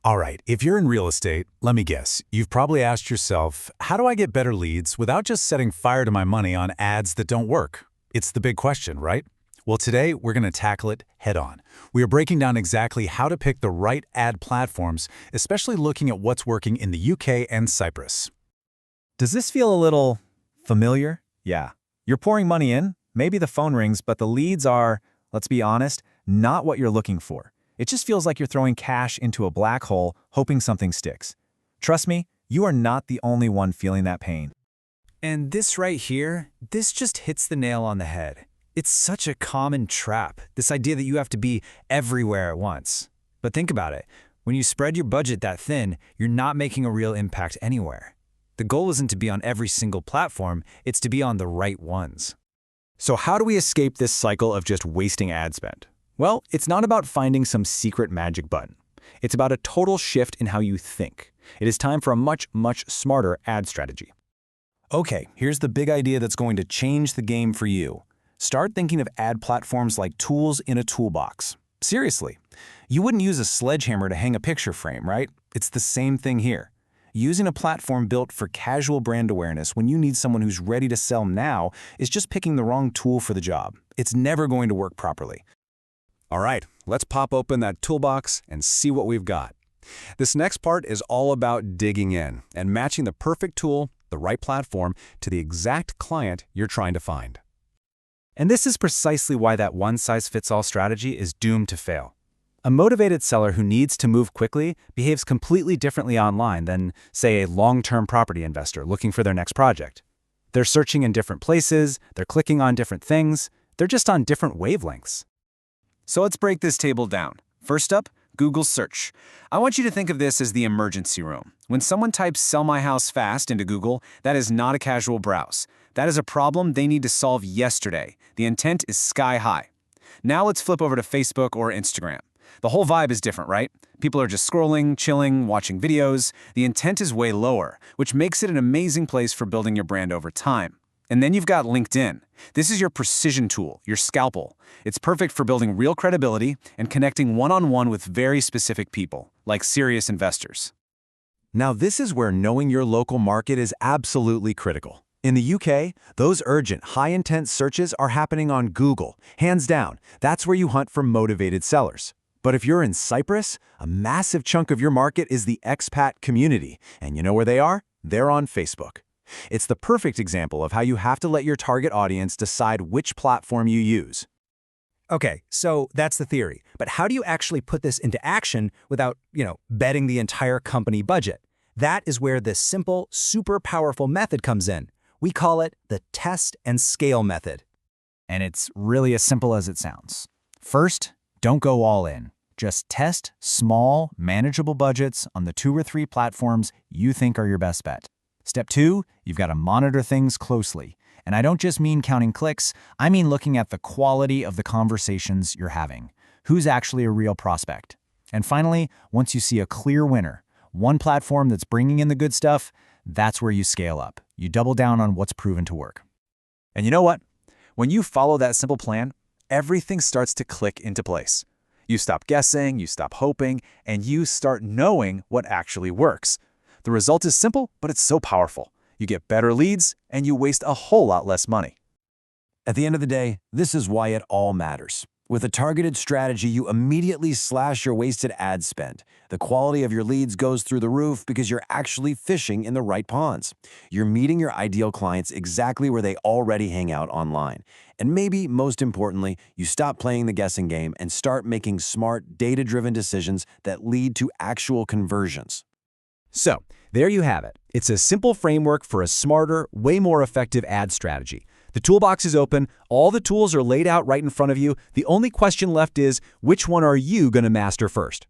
All right, if you're in real estate, let me guess, you've probably asked yourself, how do I get better leads without just setting fire to my money on ads that don't work? It's the big question, right? Well, today we're going to tackle it head on. We are breaking down exactly how to pick the right ad platforms, especially looking at what's working in the UK and Cyprus. Does this feel a little familiar? Yeah. You're pouring money in, maybe the phone rings, but the leads are, let's be honest, not what you're looking for. It just feels like you're throwing cash into a black hole, hoping something sticks. Trust me, you are not the only one feeling that pain. And this right here, this just hits the nail on the head. It's such a common trap, this idea that you have to be everywhere at once. But think about it. When you spread your budget that thin, you're not making a real impact anywhere. The goal isn't to be on every single platform, it's to be on the right ones. So how do we escape this cycle of just wasting ad spend? Well, it's not about finding some secret magic button. It's about a total shift in how you think. It is time for a much, much smarter ad strategy. Okay, here's the big idea that's going to change the game for you. Start thinking of ad platforms like tools in a toolbox. Seriously, you wouldn't use a sledgehammer to hang a picture frame, right? It's the same thing here. Using a platform built for casual brand awareness when you need someone who's ready to sell now is just picking the wrong tool for the job. It's never going to work properly. All right, let's pop open that toolbox and see what we've got. This next part is all about digging in and matching the perfect tool, the right platform, to the exact client you're trying to find. And this is precisely why that one-size-fits-all strategy is doomed to fail. A motivated seller who needs to move quickly behaves completely differently online than, say, a long-term property investor looking for their next project. They're searching in different places, they're clicking on different things, they're just on different wavelengths. So let's break this table down. First up, Google search. I want you to think of this as the emergency room. When someone types "sell my house fast" into Google, that is not a casual browse. That is a problem they need to solve yesterday. The intent is sky high. Now let's flip over to Facebook or Instagram. The whole vibe is different, right? People are just scrolling, chilling, watching videos. The intent is way lower, which makes it an amazing place for building your brand over time. And then you've got LinkedIn. This is your precision tool, your scalpel. It's perfect for building real credibility and connecting one-on-one with very specific people, like serious investors. Now this is where knowing your local market is absolutely critical. In the UK, those urgent, high-intent searches are happening on Google. Hands down, that's where you hunt for motivated sellers. But if you're in Cyprus, a massive chunk of your market is the expat community. And you know where they are? They're on Facebook. It's the perfect example of how you have to let your target audience decide which platform you use. Okay, so that's the theory. But how do you actually put this into action without, betting the entire company budget? That is where this simple, super powerful method comes in. We call it the test and scale method. And it's really as simple as it sounds. First, don't go all in. Just test small, manageable budgets on the 2 or 3 platforms you think are your best bet. Step 2, you've got to monitor things closely. And I don't just mean counting clicks, I mean looking at the quality of the conversations you're having. Who's actually a real prospect? And finally, once you see a clear winner, one platform that's bringing in the good stuff, that's where you scale up. You double down on what's proven to work. And you know what? When you follow that simple plan, everything starts to click into place. You stop guessing, you stop hoping, and you start knowing what actually works. The result is simple, but it's so powerful. You get better leads, and you waste a whole lot less money. At the end of the day, this is why it all matters. With a targeted strategy, you immediately slash your wasted ad spend. The quality of your leads goes through the roof because you're actually fishing in the right ponds. You're meeting your ideal clients exactly where they already hang out online. And maybe, most importantly, you stop playing the guessing game and start making smart, data-driven decisions that lead to actual conversions. So, there you have it. It's a simple framework for a smarter, way more effective ad strategy. The toolbox is open, all the tools are laid out right in front of you. The only question left is, which one are you going to master first?